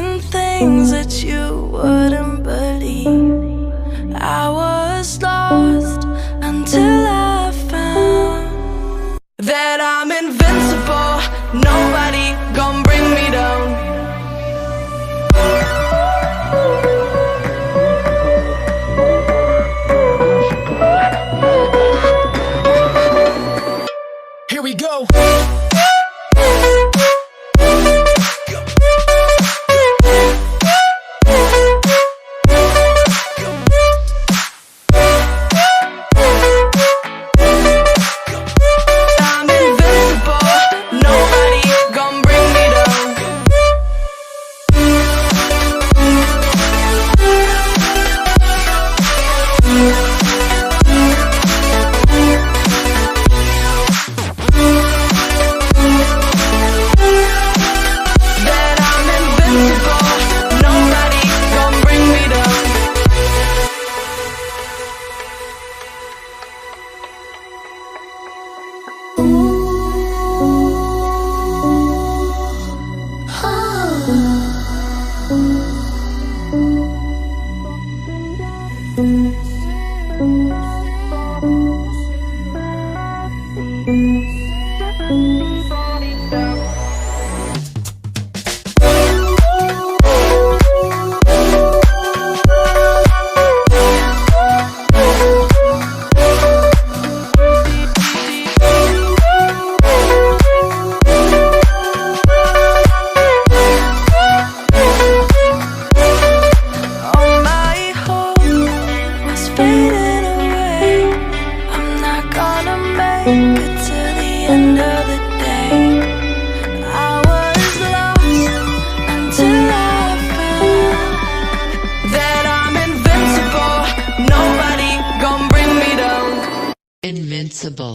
seen things that you wouldn't believe. I was lost until I found that I'm invincible. Nobody gon' bring me down. Here we go. Invincible.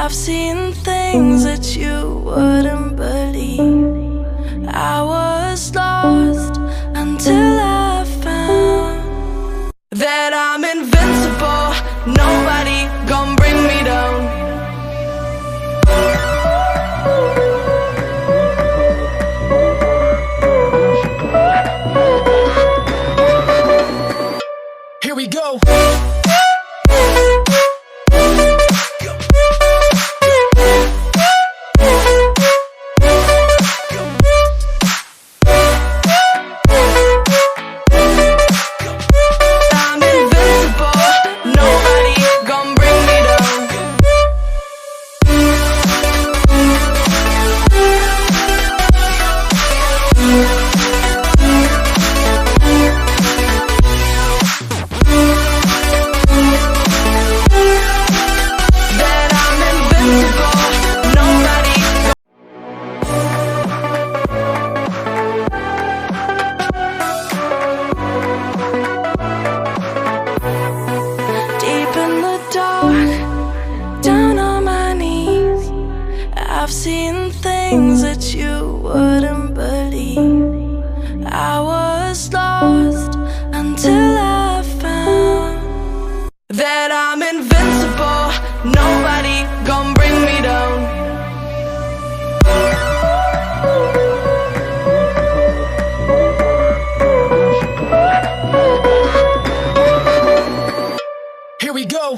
I've seen things that you wouldn't believe. I was lost until I found that I'm invincible. Nobody gon' bring me down. Here we go. I've seen things that you wouldn't believe. I was lost until I found that I'm invincible. Nobody gon' bring me down. Here we go.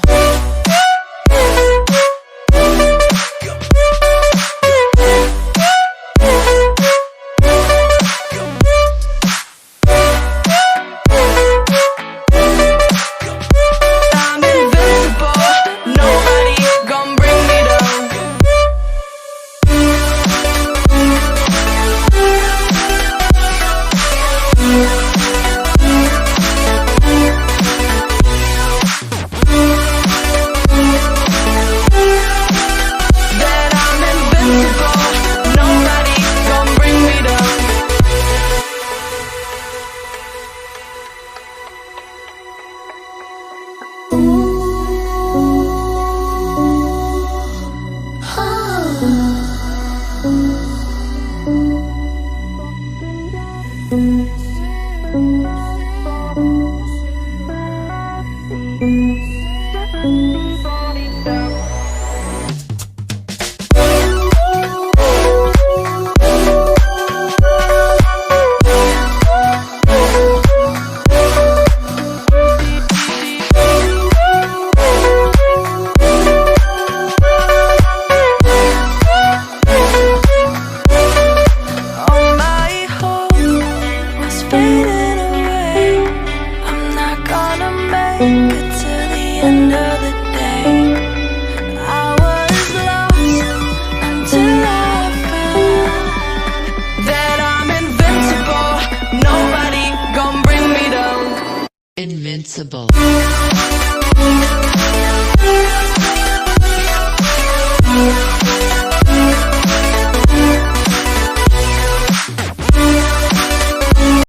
possible.